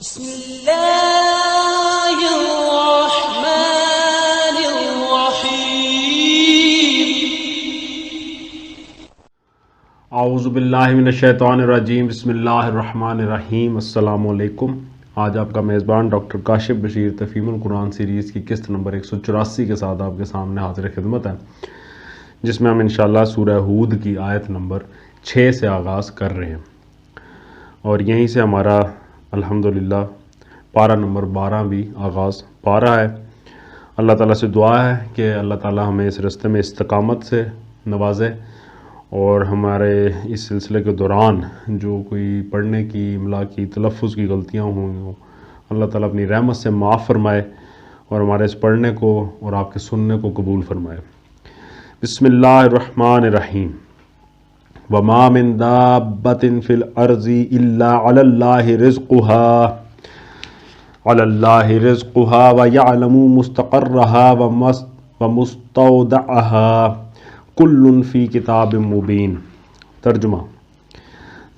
بسم اللہ الرحمن الرحیم اعوذ باللہ من الشیطان الرجیم بسم اللہ الرحمن الرحیم السلام علیکم۔ آج آپ کا میزبان ڈاکٹر کاشف بشیر تفہیم القرآن سیریز کی قسط نمبر 184 کے ساتھ آپ کے سامنے حاضر خدمت ہے، جس میں ہم انشاءاللہ سورہ ہود کی آیت نمبر 6 سے آغاز کر رہے ہیں، اور یہیں سے ہمارا الحمدللہ پارہ نمبر 12 بھی آغاز پا رہا ہے۔ اللہ تعالیٰ سے دعا ہے کہ اللہ تعالیٰ ہمیں اس راستے میں استقامت سے نوازے، اور ہمارے اس سلسلے کے دوران جو کوئی پڑھنے کی، املا کی، تلفظ کی غلطیاں ہوں اللہ تعالیٰ اپنی رحمت سے معاف فرمائے، اور ہمارے اس پڑھنے کو اور آپ کے سننے کو قبول فرمائے۔ بسم اللہ الرحمن الرحیم۔ وَمَا مِن دَابَّةٍ فِي الْأَرْضِ إِلَّا عَلَى اللَّهِ رِزْقُهَا وَيَعْلَمُ مُسْتَقَرَّهَا وَمُسْتَوْدَعَهَا كُلٌّ فِي كِتَابٍ مُبِينٍ۔ ترجمہ: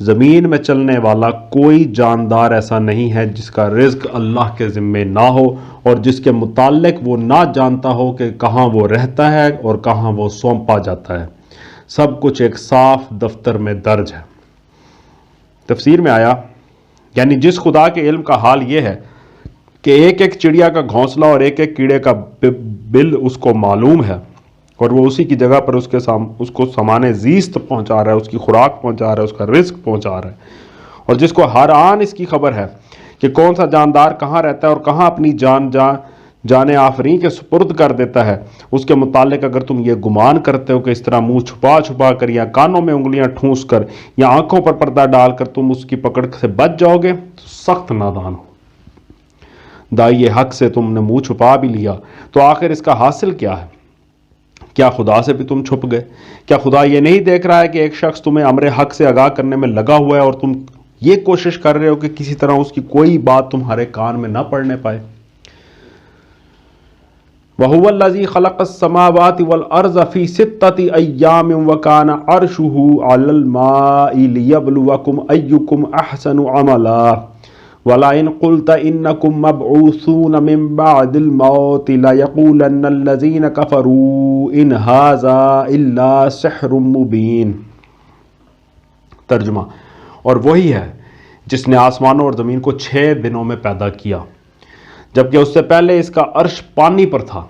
زمین میں چلنے والا کوئی جاندار ایسا نہیں ہے جس کا رزق اللہ کے ذمے نہ ہو، اور جس کے متعلق وہ نہ جانتا ہو کہ کہاں وہ رہتا ہے اور کہاں وہ سونپا جاتا ہے۔ سب کچھ ایک صاف دفتر میں درج ہے۔ تفسیر میں آیا، یعنی جس خدا کے علم کا حال یہ ہے کہ ایک ایک چڑیا کا گھونسلہ اور ایک ایک کیڑے کا بل اس کو معلوم ہے، اور وہ اسی کی جگہ پر اس کو سامان زیست پہنچا رہا ہے، اس کی خوراک پہنچا رہا ہے، اس کا رزق پہنچا رہا ہے، اور جس کو ہر آن اس کی خبر ہے کہ کون سا جاندار کہاں رہتا ہے اور کہاں اپنی جان آفرین کے سپرد کر دیتا ہے، اس کے متعلق اگر تم یہ گمان کرتے ہو کہ اس طرح منہ چھپا چھپا کر یا کانوں میں انگلیاں ٹھونس کر یا آنکھوں پر پردہ ڈال کر تم اس کی پکڑ سے بچ جاؤ گے تو سخت نادان ہو۔ دائی حق سے تم نے منہ چھپا بھی لیا تو آخر اس کا حاصل کیا ہے؟ کیا خدا سے بھی تم چھپ گئے؟ کیا خدا یہ نہیں دیکھ رہا ہے کہ ایک شخص تمہیں امر حق سے آگاہ کرنے میں لگا ہوا ہے اور تم یہ کوشش کر رہے ہو کہ کسی طرح اس کی کوئی بات تمہارے کان میں نہ پڑنے پائے؟ وَهُوَ الَّذِي خَلَقَ السَّمَاوَاتِ وَالْأَرْضَ فِي سِتَّةِ أَيَّامٍ وَكَانَ عَرْشُهُ عَلَى الْمَاءِ لِيَبْلُوَكُمْ أَيُّكُمْ أَحْسَنُ عَمَلًا وَلَئِنْ قُلْتَ إِنَّكُمْ مَبْعُوثُونَ مِنْ بَعْدِ الْمَوْتِ لَيَقُولَنَّ الَّذِينَ كَفَرُوا إِنْ هَذَا إِلَّا سِحْرٌ مُبِينٌ۔ ترجمہ: اور وہی ہے جس نے آسمانوں اور زمین کو 6 دنوں میں پیدا کیا، جبکہ اس سے پہلے اس کا عرش پانی پر تھا،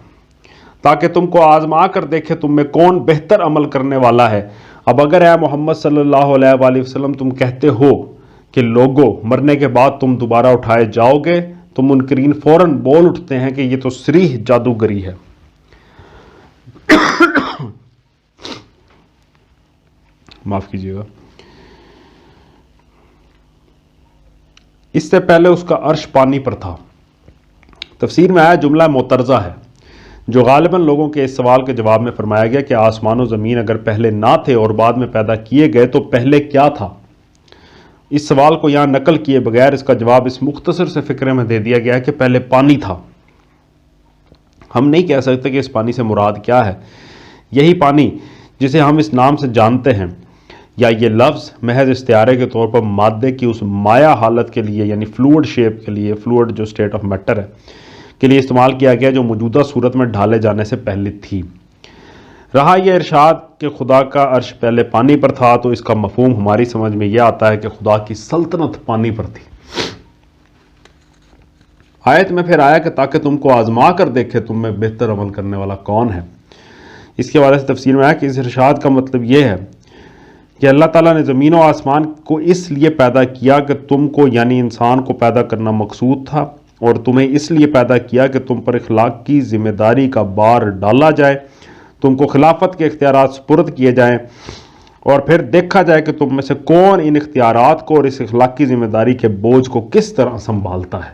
تاکہ تم کو آزما کر دیکھے تم میں کون بہتر عمل کرنے والا ہے۔ اب اگر اے محمد صلی اللہ علیہ وآلہ وسلم تم کہتے ہو کہ لوگوں مرنے کے بعد تم دوبارہ اٹھائے جاؤ گے، تو منکرین فوراً بول اٹھتے ہیں کہ یہ تو صریح جادوگری ہے۔ معاف کیجیے گا۔ اس سے پہلے اس کا عرش پانی پر تھا۔ تفسیر میں آیا جملہ معترضہ ہے، جو غالباً لوگوں کے اس سوال کے جواب میں فرمایا گیا کہ آسمان و زمین اگر پہلے نہ تھے اور بعد میں پیدا کیے گئے تو پہلے کیا تھا؟ اس سوال کو یہاں نقل کیے بغیر اس کا جواب اس مختصر سے فقرے میں دے دیا گیا کہ پہلے پانی تھا۔ ہم نہیں کہہ سکتے کہ اس پانی سے مراد کیا ہے۔ یہی پانی جسے ہم اس نام سے جانتے ہیں، یا یہ لفظ محض استعارے کے طور پر مادے کی اس مائع حالت کے لیے، یعنی فلوئڈ شیپ کے لیے، فلوئڈ جو اسٹیٹ آف میٹر ہے کے لیے استعمال کیا گیا، جو موجودہ صورت میں ڈھالے جانے سے پہلے تھی۔ رہا یہ ارشاد کہ خدا کا عرش پہلے پانی پر تھا، تو اس کا مفہوم ہماری سمجھ میں یہ آتا ہے کہ خدا کی سلطنت پانی پر تھی۔ آیت میں پھر آیا کہ تاکہ تم کو آزما کر دیکھے تم میں بہتر عمل کرنے والا کون ہے۔ اس کے حوالے سے تفسیر میں آیا کہ اس ارشاد کا مطلب یہ ہے کہ اللہ تعالیٰ نے زمین و آسمان کو اس لیے پیدا کیا کہ تم کو، یعنی انسان کو پیدا کرنا مقصود تھا، اور تمہیں اس لیے پیدا کیا کہ تم پر اخلاق کی ذمہ داری کا بار ڈالا جائے، تم کو خلافت کے اختیارات سپرد کیے جائیں، اور پھر دیکھا جائے کہ تم میں سے کون ان اختیارات کو اور اس اخلاقی ذمہ داری کے بوجھ کو کس طرح سنبھالتا ہے۔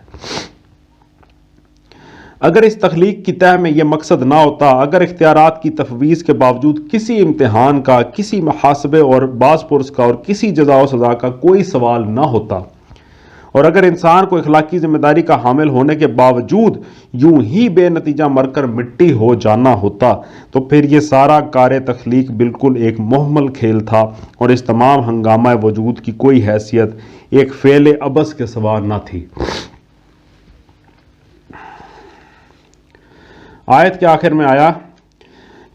اگر اس تخلیق کی تہ میں یہ مقصد نہ ہوتا، اگر اختیارات کی تفویض کے باوجود کسی امتحان کا، کسی محاسبے اور باز پرس کا اور کسی جزا و سزا کا کوئی سوال نہ ہوتا، اور اگر انسان کو اخلاقی ذمہ داری کا حامل ہونے کے باوجود یوں ہی بے نتیجہ مر کر مٹی ہو جانا ہوتا، تو پھر یہ سارا کار تخلیق بالکل ایک محمل کھیل تھا، اور اس تمام ہنگامہ وجود کی کوئی حیثیت ایک فعل عبث کے سوا نہ تھی۔ آیت کے آخر میں آیا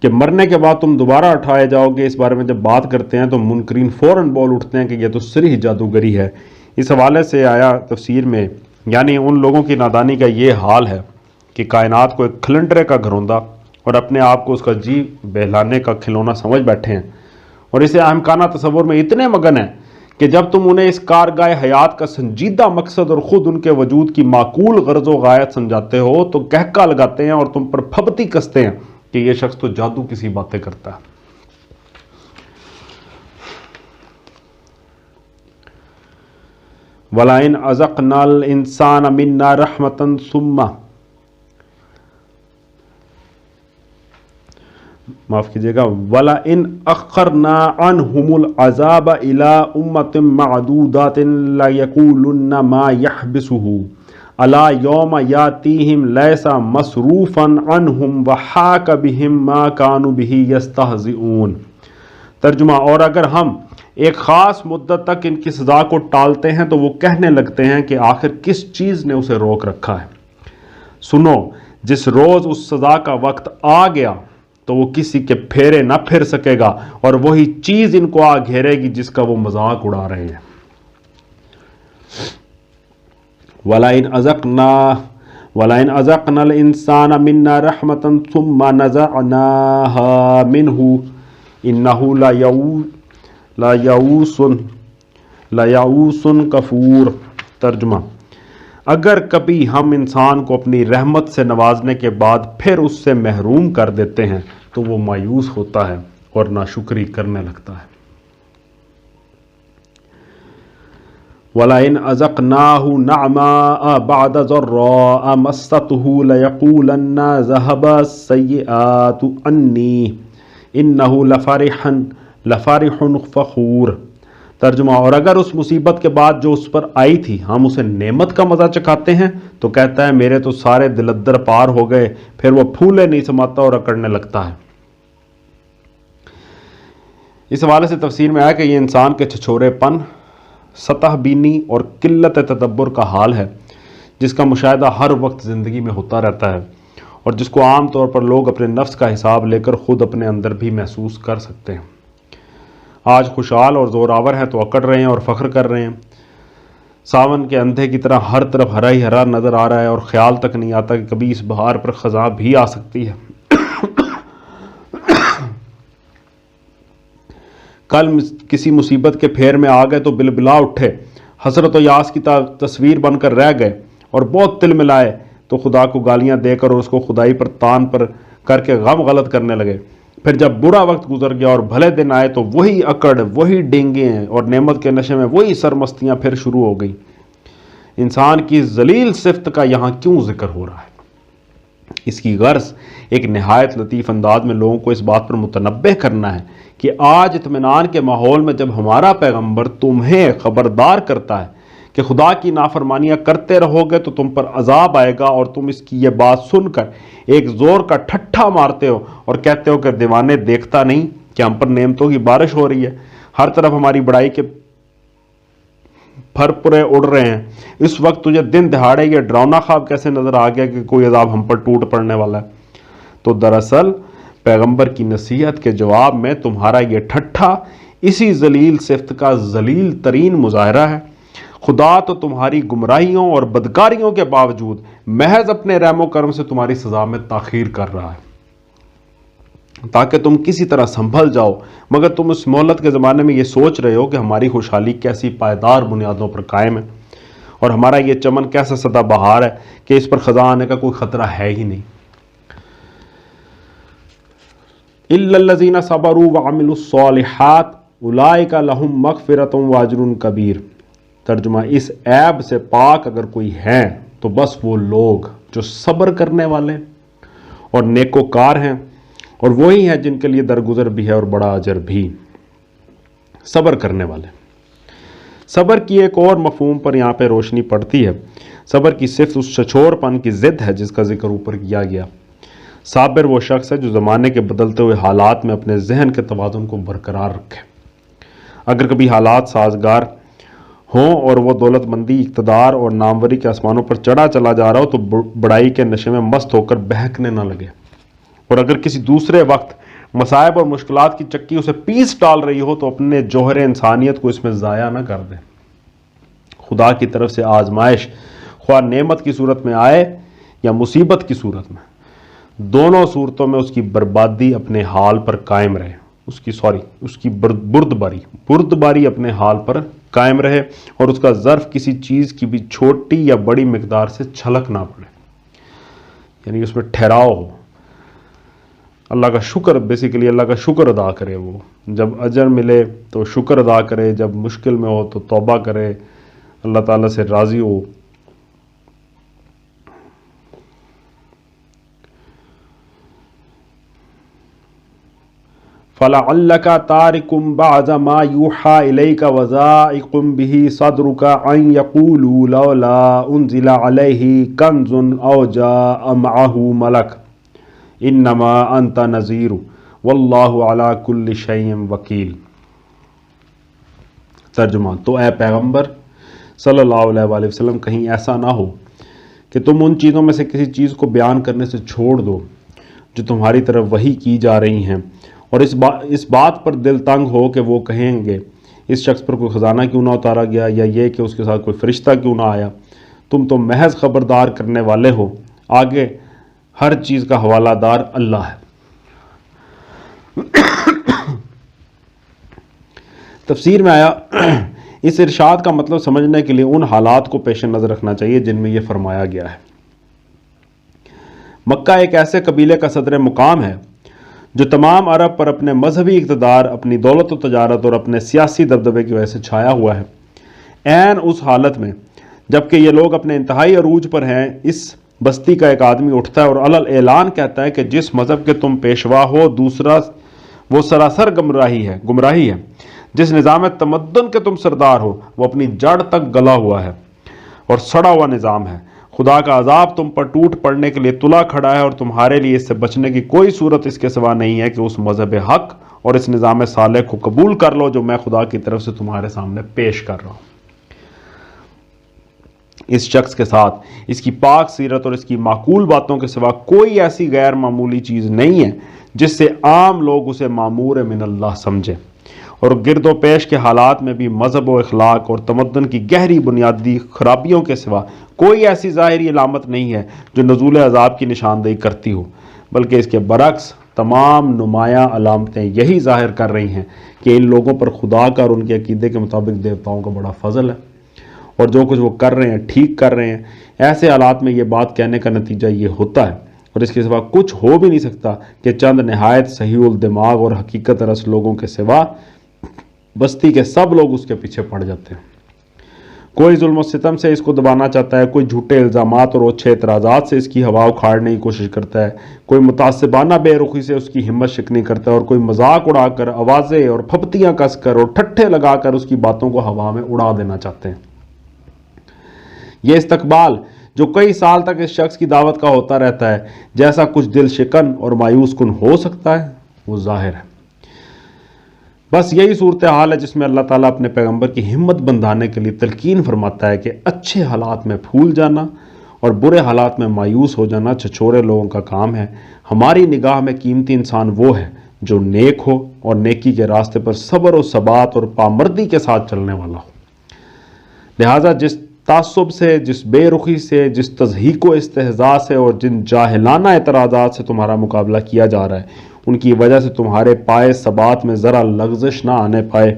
کہ مرنے کے بعد تم دوبارہ اٹھائے جاؤ گے، اس بارے میں جب بات کرتے ہیں تو منکرین فوراً بول اٹھتے ہیں کہ یہ تو صریح جادوگری ہے۔ اس حوالے سے آیا تفسیر میں، یعنی ان لوگوں کی نادانی کا یہ حال ہے کہ کائنات کو ایک کھلنڈرے کا گھروندہ اور اپنے آپ کو اس کا جی بہلانے کا کھلونا سمجھ بیٹھے ہیں، اور اسے احمقانہ تصور میں اتنے مگن ہیں کہ جب تم انہیں اس کارگاہ حیات کا سنجیدہ مقصد اور خود ان کے وجود کی معقول غرض و غایت سمجھاتے ہو تو کہکا لگاتے ہیں اور تم پر پھبتی کستے ہیں کہ یہ شخص تو جادو کسی باتیں کرتا ہے۔ وَلَئِنْ أَذَقْنَا الْإِنسَانَ مِنَّا رَحْمَةً ثُمَّ معاف کیجیے گا وَلَئِنْ أَخَّرْنَا عَنْهُمُ الْعَذَابَ إِلَىٰ أُمَّةٍ مَّعْدُودَةٍ لَيَقُولُنَّ مَا يَحْبِسُهُ أَلَا يَوْمَ يَأْتِيهِمْ لَيْسَ مَصْرُوفًا عَنْهُمْ وَحَاكَ بِهِمْ مَا كَانُوا بِهِ يَسْتَهْزِئُونَ۔ ترجمہ، اور اگر ہم ایک خاص مدت تک ان کی سزا کو ٹالتے ہیں تو وہ کہنے لگتے ہیں کہ آخر کس چیز نے اسے روک رکھا ہے۔ سنو، جس روز اس سزا کا وقت آ گیا تو وہ کسی کے پھیرے نہ پھر سکے گا، اور وہی چیز ان کو آ گھیرے گی جس کا وہ مذاق اڑا رہے ہیں۔ وَلَئِنْ أَذَقْنَا الْإِنسَانَ مِنَّا رَحْمَةً ثُمَّ نَزَعْنَاهَا مِنْهُ إِنَّهُ لَيَئُوسٌ کفور۔ ترجمہ، اگر کبھی ہم انسان کو اپنی رحمت سے نوازنے کے بعد پھر اس سے محروم کر دیتے ہیں تو وہ مایوس ہوتا ہے اور ناشکری کرنے لگتا ہے۔ وَلَئِنْ أَذَقْنَاهُ نَعْمَاءَ بَعْدَ ضَرَّاءَ مَسَّتْهُ لَيَقُولَنَّ ذَهَبَ السَّيِّئَاتُ عَنِّي إِنَّهُ لَفَرِحٌ فَخُورٌ۔ ترجمہ، اور اگر اس مصیبت کے بعد جو اس پر آئی تھی ہم اسے نعمت کا مزہ چکھاتے ہیں تو کہتا ہے میرے تو سارے دلدر پار ہو گئے، پھر وہ پھولے نہیں سماتا اور اکڑنے لگتا ہے۔ اس حوالے سے تفسیر میں آیا کہ یہ انسان کے چھچورے پن، سطح بینی اور قلت تدبر کا حال ہے جس کا مشاہدہ ہر وقت زندگی میں ہوتا رہتا ہے، اور جس کو عام طور پر لوگ اپنے نفس کا حساب لے کر خود اپنے اندر بھی محسوس کر سکتے ہیں۔ آج خوشحال اور زوراور ہیں تو اکڑ رہے ہیں اور فخر کر رہے ہیں، ساون کے اندھے کی طرح ہر طرف ہرا ہی ہرا نظر آ رہا ہے اور خیال تک نہیں آتا کہ کبھی اس بہار پر خزاں بھی آ سکتی ہے۔ کل کسی مصیبت کے پھیر میں آ گئے تو بلبلا اٹھے، حسرت و یاس کی تصویر بن کر رہ گئے، اور بہت تل ملائے تو خدا کو گالیاں دے کر اور اس کو خدائی پر تان پر کر کے غم غلط کرنے لگے۔ پھر جب برا وقت گزر گیا اور بھلے دن آئے تو وہی اکڑ، وہی ڈینگے اور نعمت کے نشے میں وہی سرمستیاں پھر شروع ہو گئی۔ انسان کی ذلیل صفت کا یہاں کیوں ذکر ہو رہا ہے؟ اس کی غرض ایک نہایت لطیف انداز میں لوگوں کو اس بات پر متنبہ کرنا ہے کہ آج اطمینان کے ماحول میں جب ہمارا پیغمبر تمہیں خبردار کرتا ہے کہ خدا کی نافرمانیاں کرتے رہو گے تو تم پر عذاب آئے گا، اور تم اس کی یہ بات سن کر ایک زور کا ٹھٹھا مارتے ہو اور کہتے ہو کہ دیوانے دیکھتا نہیں کہ ہم پر نعمتوں کی بارش ہو رہی ہے، ہر طرف ہماری بڑائی کے پھر پورے اڑ رہے ہیں، اس وقت تجھے دن دہاڑے یہ ڈراؤنا خواب کیسے نظر آ گیا کہ کوئی عذاب ہم پر ٹوٹ پڑنے والا ہے؟ تو دراصل پیغمبر کی نصیحت کے جواب میں تمہارا یہ ٹھٹھا اسی ذلیل صفت کا ذلیل ترین مظاہرہ ہے۔ خدا تو تمہاری گمراہیوں اور بدکاریوں کے باوجود محض اپنے رحم و کرم سے تمہاری سزا میں تاخیر کر رہا ہے تاکہ تم کسی طرح سنبھل جاؤ، مگر تم اس مہلت کے زمانے میں یہ سوچ رہے ہو کہ ہماری خوشحالی کیسی پائیدار بنیادوں پر قائم ہے، اور ہمارا یہ چمن کیسا سدا بہار ہے کہ اس پر خزاں آنے کا کوئی خطرہ ہے ہی نہیں۔ إِلَّا الَّذِينَ صَبَرُوا وَعَمِلُوا الصَّالِحَاتِ أُولَئِكَ لَهُم مَغْفِرَةٌ وَأَجْرٌ کبیر۔ ترجمہ، اس عیب سے پاک اگر کوئی ہیں تو بس وہ لوگ جو صبر کرنے والے اور نیکوکار ہیں، اور وہی ہیں جن کے لیے درگزر بھی ہے اور بڑا اجر بھی۔ صبر کرنے والے، صبر کی ایک اور مفہوم پر یہاں پہ روشنی پڑتی ہے۔ صبر کی صرف اس چھچور پن کی ضد ہے جس کا ذکر اوپر کیا گیا۔ صابر وہ شخص ہے جو زمانے کے بدلتے ہوئے حالات میں اپنے ذہن کے توازن کو برقرار رکھے۔ اگر کبھی حالات سازگار ہوں اور وہ دولت مندی، اقتدار اور ناموری کے آسمانوں پر چڑھا چلا جا رہا ہو تو بڑائی کے نشے میں مست ہو کر بہکنے نہ لگے۔ اور اگر کسی دوسرے وقت مصائب اور مشکلات کی چکی اسے پیس ڈال رہی ہو تو اپنے جوہر انسانیت کو اس میں ضائع نہ کر دے۔ خدا کی طرف سے آزمائش خواہ نعمت کی صورت میں آئے یا مصیبت کی صورت میں، دونوں صورتوں میں اس کی بربادی اپنے حال پر قائم رہے، اس کی بردباری اپنے حال پر قائم رہے، اور اس کا ظرف کسی چیز کی بھی چھوٹی یا بڑی مقدار سے چھلک نہ پڑے، یعنی اس میں ٹھہراؤ ہو۔ اللہ کا شکر، بیسیکلی اللہ کا شکر ادا کرے، وہ جب اجر ملے تو شکر ادا کرے، جب مشکل میں ہو تو توبہ کرے، اللہ تعالیٰ سے راضی ہو۔ فَلَعَلَّكَ تَارِكٌ بَعْضَ مَا يُوحَىٰ إِلَيْكَ وَضَائِقٌ بِهِ صَدْرُكَ أَن يَقُولُوا لَوْلَا أُنزِلَ عَلَيْهِ كَنزٌ أَوْ جَاءَ مَعَهُ مَلَكٌ إِنَّمَا أَنتَ نَذِيرٌ وَاللَّهُ عَلَىٰ كُلِّ شَيْءٍ وَكِیلٌ۔ ترجمہ: تو اے پیغمبر صلی اللہ علیہ وآلہ وسلم، کہیں ایسا نہ ہو کہ تم ان چیزوں میں سے کسی چیز کو بیان کرنے سے چھوڑ دو جو تمہاری طرف وحی کی جا رہی ہیں، اور اس بات پر دل تنگ ہو کہ وہ کہیں گے اس شخص پر کوئی خزانہ کیوں نہ اتارا گیا، یا یہ کہ اس کے ساتھ کوئی فرشتہ کیوں نہ آیا۔ تم تو محض خبردار کرنے والے ہو، آگے ہر چیز کا حوالہ دار اللہ ہے۔ تفسیر میں آیا اس ارشاد کا مطلب سمجھنے کے لیے ان حالات کو پیش نظر رکھنا چاہیے جن میں یہ فرمایا گیا ہے۔ مکہ ایک ایسے قبیلے کا صدر مقام ہے جو تمام عرب پر اپنے مذہبی اقتدار، اپنی دولت و تجارت اور اپنے سیاسی دبدبے کی وجہ سے چھایا ہوا ہے۔ عین اس حالت میں جبکہ یہ لوگ اپنے انتہائی عروج پر ہیں، اس بستی کا ایک آدمی اٹھتا ہے اور علل اعلان کہتا ہے کہ جس مذہب کے تم پیشوا ہو دوسرا وہ سراسر گمراہی ہے، جس نظام تمدن کے تم سردار ہو وہ اپنی جڑ تک گلا ہوا ہے اور سڑا ہوا نظام ہے۔ خدا کا عذاب تم پر ٹوٹ پڑنے کے لیے تلا کھڑا ہے، اور تمہارے لیے اس سے بچنے کی کوئی صورت اس کے سوا نہیں ہے کہ اس مذہب حق اور اس نظام صالح کو قبول کر لو جو میں خدا کی طرف سے تمہارے سامنے پیش کر رہا ہوں۔ اس شخص کے ساتھ اس کی پاک سیرت اور اس کی معقول باتوں کے سوا کوئی ایسی غیر معمولی چیز نہیں ہے جس سے عام لوگ اسے مامور من اللہ سمجھیں، اور گرد و پیش کے حالات میں بھی مذہب و اخلاق اور تمدن کی گہری بنیادی خرابیوں کے سوا کوئی ایسی ظاہری علامت نہیں ہے جو نزول عذاب کی نشاندہی کرتی ہو، بلکہ اس کے برعکس تمام نمایاں علامتیں یہی ظاہر کر رہی ہیں کہ ان لوگوں پر خدا کا اور ان کے عقیدے کے مطابق دیوتاؤں کا بڑا فضل ہے، اور جو کچھ وہ کر رہے ہیں ٹھیک کر رہے ہیں۔ ایسے حالات میں یہ بات کہنے کا نتیجہ یہ ہوتا ہے، اور اس کے سوا کچھ ہو بھی نہیں سکتا کہ چند نہایت صحیح الدماغ اور حقیقت رس لوگوں کے سوا بستی کے سب لوگ اس کے پیچھے پڑ جاتے ہیں۔ کوئی ظلم و ستم سے اس کو دبانا چاہتا ہے، کوئی جھوٹے الزامات اور اوچھے اعتراضات سے اس کی ہوا اکھاڑنے کی کوشش کرتا ہے، کوئی متعصبانہ بے رخی سے اس کی ہمت شکنی کرتا ہے، اور کوئی مذاق اڑا کر، آوازیں اور پھپتیاں کس کر اور ٹھٹھے لگا کر اس کی باتوں کو ہوا میں اڑا دینا چاہتے ہیں۔ یہ استقبال جو کئی سال تک اس شخص کی دعوت کا ہوتا رہتا ہے، جیسا کچھ دل شکن اور مایوس کن ہو سکتا ہے، وہ ظاہر ہے۔ بس یہی صورتحال ہے جس میں اللہ تعالیٰ اپنے پیغمبر کی ہمت بندھانے کے لیے تلقین فرماتا ہے کہ اچھے حالات میں پھول جانا اور برے حالات میں مایوس ہو جانا چھچورے لوگوں کا کام ہے۔ ہماری نگاہ میں قیمتی انسان وہ ہے جو نیک ہو اور نیکی کے راستے پر صبر و ثبات اور پامردی کے ساتھ چلنے والا ہو۔ لہٰذا جس تعصب سے، جس بے رخی سے، جس تضحیک و استہزاء سے اور جن جاہلانہ اعتراضات سے تمہارا مقابلہ کیا جا رہا ہے، ان کی وجہ سے تمہارے پائے ثبات میں ذرا لغزش نہ آنے پائے۔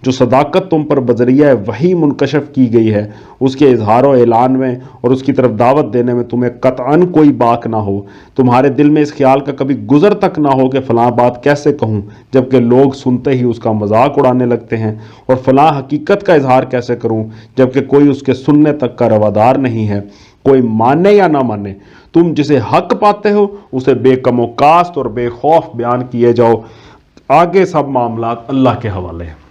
جو صداقت تم پر بذریعہ وحی منکشف کی گئی ہے، اس کے اظہار و اعلان میں اور اس کی طرف دعوت دینے میں تمہیں قطعاً کوئی باک نہ ہو، تمہارے دل میں اس خیال کا کبھی گزر تک نہ ہو کہ فلاں بات کیسے کہوں، جبکہ لوگ سنتے ہی اس کا مذاق اڑانے لگتے ہیں، اور فلاں حقیقت کا اظہار کیسے کروں جبکہ کوئی اس کے سننے تک کا روادار نہیں ہے۔ کوئی مانے یا نہ مانے، تم جسے حق پاتے ہو اسے بے کم و کاست اور بے خوف بیان کیے جاؤ۔ آگے سب معاملات اللہ کے حوالے ہیں۔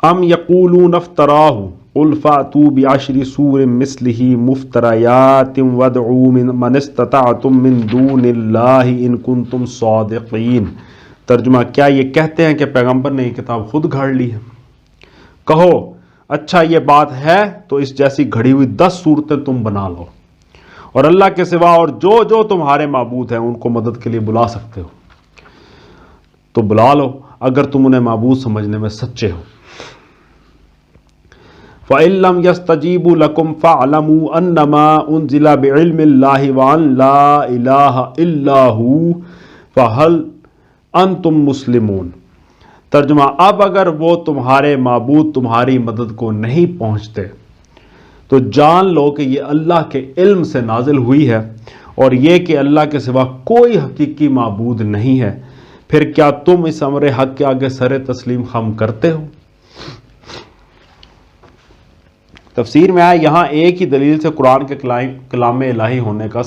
ام یقولون افتراہ قل فأتوا بعشر سور مثلہ مفتریات وادعوا من استطعتم من دون اللہ ان کنتم صادقین۔ ترجمہ: کیا یہ کہتے ہیں کہ پیغمبر نے یہ کتاب خود گھڑ لی ہے؟ کہو اچھا یہ بات ہے تو اس جیسی گھڑی ہوئی 10 صورتیں تم بنا لو اور اللہ کے سوا اور جو جو تمہارے معبود ہیں ان کو مدد کے لیے بلا سکتے ہو تو بلا لو اگر تم انہیں معبود سمجھنے میں سچے ہو۔ فَإِن لَّمْ يَسْتَجِيبُوا لَكُمْ فَاعْلَمُوا أَنَّمَا أُنزِلَ بِعِلْمِ اللَّهِ وَأَن لَّا إِلَٰهَ إِلَّا هُوَ فَهَلْ أَنتُم مُّسْلِمُونَ۔ ترجمہ، اب اگر وہ تمہارے معبود تمہاری مدد کو نہیں پہنچتے تو جان لو کہ یہ اللہ کے علم سے نازل ہوئی ہے، اور یہ کہ اللہ کے سوا کوئی حقیقی معبود نہیں ہے، پھر کیا تم اس امر حق کے آگے سر تسلیم خم کرتے ہو؟ تفسیر میں آیا یہاں ایک ہی دلیل سے قرآن کے کلام الہی ہونے کا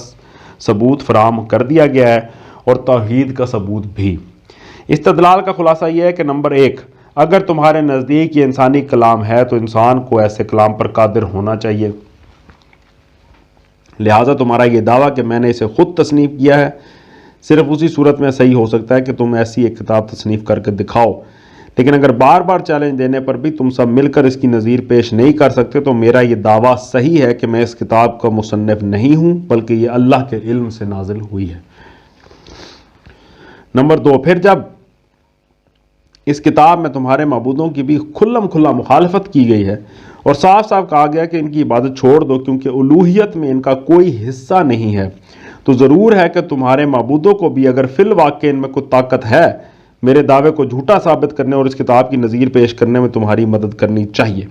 ثبوت فراہم کر دیا گیا ہے اور توحید کا ثبوت بھی۔ استدلال کا خلاصہ یہ ہے کہ نمبر 1، اگر تمہارے نزدیک یہ انسانی کلام ہے تو انسان کو ایسے کلام پر قادر ہونا چاہیے، لہٰذا تمہارا یہ دعویٰ کہ میں نے اسے خود تصنیف کیا ہے صرف اسی صورت میں صحیح ہو سکتا ہے کہ تم ایسی ایک کتاب تصنیف کر کے دکھاؤ، لیکن اگر بار بار چیلنج دینے پر بھی تم سب مل کر اس کی نظیر پیش نہیں کر سکتے تو میرا یہ دعویٰ صحیح ہے کہ میں اس کتاب کا مصنف نہیں ہوں بلکہ یہ اللہ کے علم سے نازل ہوئی ہے۔ نمبر 2، پھر جب اس کتاب میں تمہارے معبودوں کی بھی کھلم کھلا مخالفت کی گئی ہے اور صاف صاف کہا گیا کہ ان کی عبادت چھوڑ دو کیونکہ الوہیت میں ان کا کوئی حصہ نہیں ہے، تو ضرور ہے کہ تمہارے معبودوں کو بھی اگر فی الواقع ان میں کوئی طاقت ہے میرے دعوے کو جھوٹا ثابت کرنے اور اس کتاب کی نظیر پیش کرنے میں تمہاری مدد کرنی چاہیے،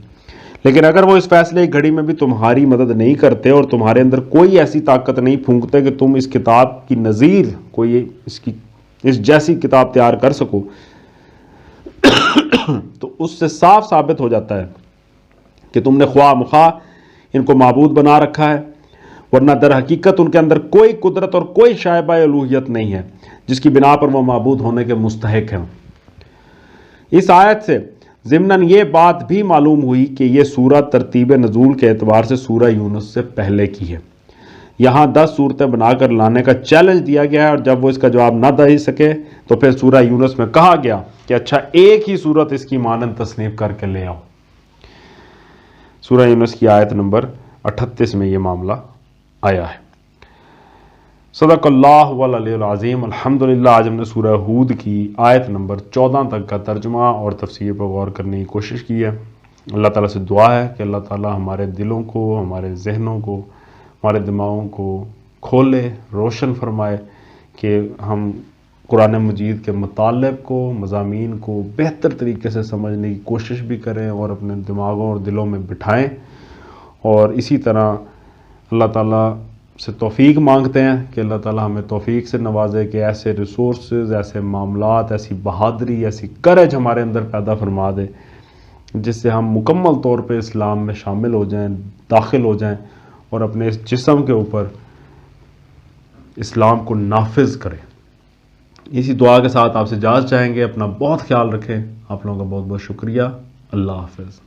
لیکن اگر وہ اس فیصلے کی گھڑی میں بھی تمہاری مدد نہیں کرتے اور تمہارے اندر کوئی ایسی طاقت نہیں پھونکتے کہ تم اس کتاب کی نظیر کوئی اس جیسی کتاب تیار کر سکو تو اس سے صاف ثابت ہو جاتا ہے کہ تم نے خواہ مخواہ ان کو معبود بنا رکھا ہے، ورنہ در حقیقت ان کے اندر کوئی قدرت اور کوئی شائبہ الوہیت نہیں ہے جس کی بنا پر وہ معبود ہونے کے مستحق ہیں۔ اس آیت سے ضمناً یہ بات بھی معلوم ہوئی کہ یہ سورہ ترتیب نزول کے اعتبار سے سورہ یونس سے پہلے کی ہے۔ یہاں 10 صورتیں بنا کر لانے کا چیلنج دیا گیا ہے، اور جب وہ اس کا جواب نہ دے سکے تو پھر سورہ یونس میں کہا گیا کہ اچھا ایک ہی صورت اس کی مانند تصنیف کر کے لے آؤ۔ سورہ یونس کی آیت نمبر 38 میں یہ معاملہ آیا ہے۔ صدق اللہ والعلی العظیم۔ الحمدللہ آج ہم نے سورہ ہود کی آیت نمبر 14 تک کا ترجمہ اور تفسیر پر غور کرنے کی کوشش کی ہے۔ اللہ تعالیٰ سے دعا ہے کہ اللہ تعالیٰ ہمارے دلوں کو، ہمارے ذہنوں کو، ہمارے دماغوں کو کھولے، روشن فرمائے کہ ہم قرآن مجید کے مطالب کو، مضامین کو بہتر طریقے سے سمجھنے کی کوشش بھی کریں اور اپنے دماغوں اور دلوں میں بٹھائیں، اور اسی طرح اللہ تعالیٰ سے توفیق مانگتے ہیں کہ اللہ تعالیٰ ہمیں توفیق سے نوازے کہ ایسے ریسورسز، ایسے معاملات، ایسی بہادری، ایسی کرج ہمارے اندر پیدا فرما دے جس سے ہم مکمل طور پہ اسلام میں شامل ہو جائیں، داخل ہو جائیں اور اپنے اس جسم کے اوپر اسلام کو نافذ کریں۔ اسی دعا کے ساتھ آپ سے اجازت چاہیں گے۔ اپنا بہت خیال رکھیں۔ آپ لوگوں کا بہت بہت شکریہ۔ اللہ حافظ۔